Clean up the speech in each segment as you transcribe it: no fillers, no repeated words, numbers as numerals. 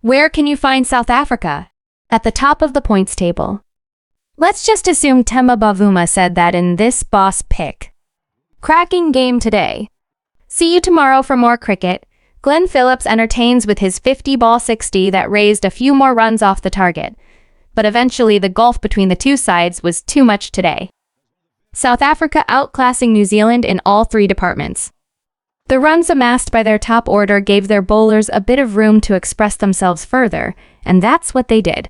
Where can you find South Africa? At the top of the points table. Let's just assume Temba Bavuma said that in this boss pick. Cracking game today. See you tomorrow for more cricket. Glenn Phillips entertains with his 50-ball 60 that raised a few more runs off the target. But eventually the gulf between the two sides was too much today. South Africa outclassing New Zealand in all three departments. The runs amassed by their top order gave their bowlers a bit of room to express themselves further, and that's what they did.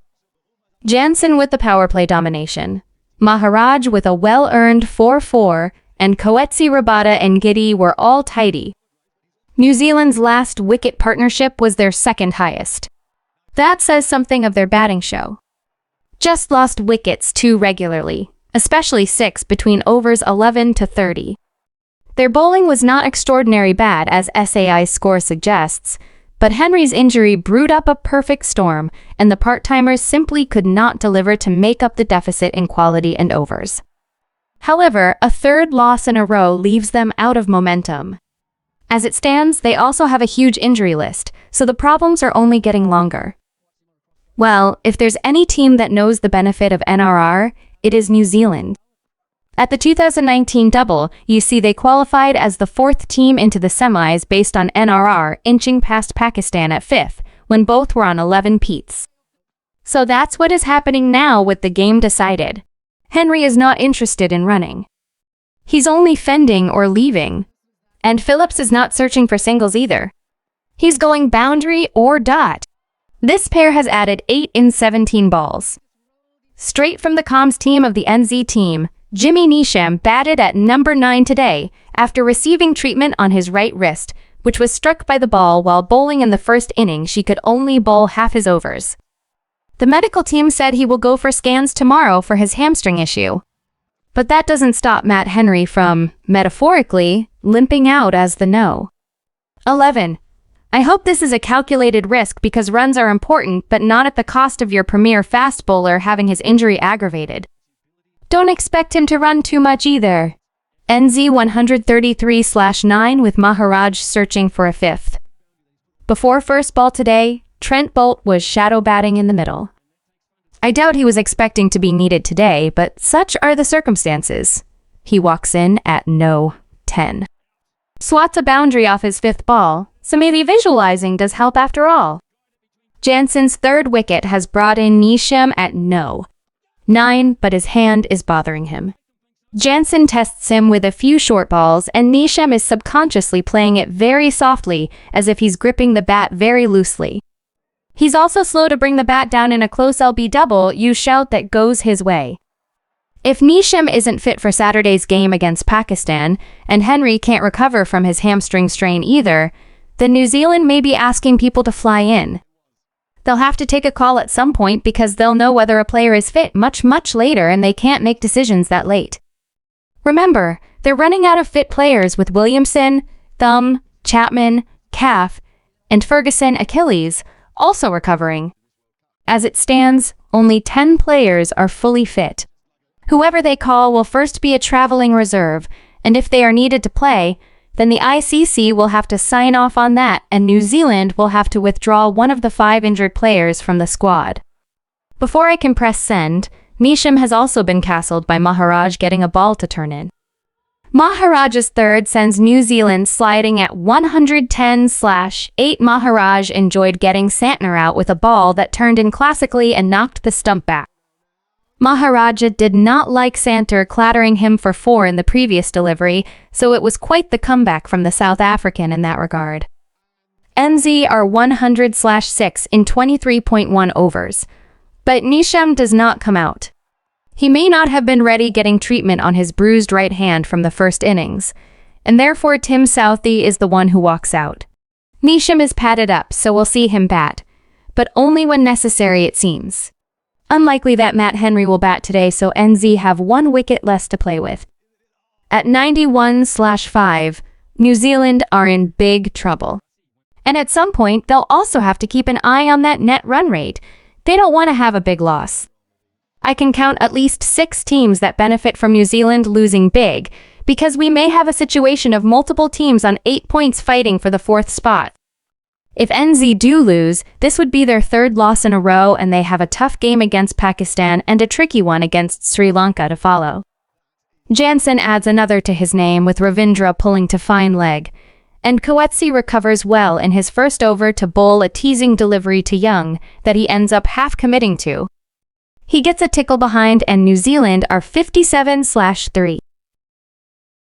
Jansen with the power play domination, Maharaj with a well-earned 4-4, and Coetzee, Rabada and Giddy were all tidy. New Zealand's last wicket partnership was their second highest. That says something of their batting show. Just lost wickets too regularly, especially 6 between overs 11 to 30. Their bowling was not extraordinary bad as SAI's score suggests, but Henry's injury brewed up a perfect storm, and the part-timers simply could not deliver to make up the deficit in quality and overs. However, a third loss in a row leaves them out of momentum. As it stands, they also have a huge injury list, so the problems are only getting longer. Well, if there's any team that knows the benefit of NRR, it is New Zealand. At the 2019 double, you see they qualified as the 4th team into the semis based on NRR, inching past Pakistan at 5th, when both were on 11 peats. So that's what is happening now with the game decided. Henry is not interested in running. He's only fending or leaving. And Phillips is not searching for singles either. He's going boundary or dot. This pair has added 8 in 17 balls. Straight from the comms team of the NZ team, Jimmy Neesham batted at number 9 today after receiving treatment on his right wrist, which was struck by the ball while bowling in the first inning. She could only bowl half his overs. The medical team said he will go for scans tomorrow for his hamstring issue. But that doesn't stop Matt Henry from, metaphorically, limping out as the no. 11. I hope this is a calculated risk because runs are important but not at the cost of your premier fast bowler having his injury aggravated. Don't expect him to run too much either. NZ 133/9 with Maharaj searching for a 5th. Before first ball today, Trent Boult was shadow batting in the middle. I doubt he was expecting to be needed today, but such are the circumstances. He walks in at no 10. Swats a boundary off his 5th ball, so maybe visualizing does help after all. Jansen's 3rd wicket has brought in Neesham at no 9, but his hand is bothering him. Jansen tests him with a few short balls, and Neesham is subconsciously playing it very softly, as if he's gripping the bat very loosely. He's also slow to bring the bat down in a close LB double, you shout that goes his way. If Neesham isn't fit for Saturday's game against Pakistan, and Henry can't recover from his hamstring strain either, then New Zealand may be asking people to fly in. They'll have to take a call at some point because they'll know whether a player is fit much later and they can't make decisions that late. Remember, they're running out of fit players with Williamson, Thumb, Chapman, Calf, and Ferguson Achilles also recovering. As it stands, only 10 players are fully fit. Whoever they call will first be a traveling reserve, and if they are needed to play, then the ICC will have to sign off on that and New Zealand will have to withdraw one of the 5 injured players from the squad. Before I can press send, Neesham has also been castled by Maharaj getting a ball to turn in. Maharaj's 3rd sends New Zealand sliding at 110/8. Maharaj enjoyed getting Santner out with a ball that turned in classically and knocked the stump back. Maharaja did not like Santer clattering him for 4 in the previous delivery, so it was quite the comeback from the South African in that regard. NZ are 100/6 in 23.1 overs, but Neesham does not come out. He may not have been ready getting treatment on his bruised right hand from the first innings, and therefore Tim Southee is the one who walks out. Neesham is padded up, so we'll see him bat, but only when necessary it seems. Unlikely that Matt Henry will bat today, so NZ have 1 wicket less to play with. At 91/5, New Zealand are in big trouble. And at some point, they'll also have to keep an eye on that net run rate. They don't want to have a big loss. I can count at least 6 teams that benefit from New Zealand losing big, because we may have a situation of multiple teams on 8 points fighting for the 4th spot. If NZ do lose, this would be their third loss in a row, and they have a tough game against Pakistan and a tricky one against Sri Lanka to follow. Jansen adds another to his name, with Ravindra pulling to fine leg, and Coetzee recovers well in his first over to bowl a teasing delivery to Young that he ends up half committing to. He gets a tickle behind, and New Zealand are 57/3.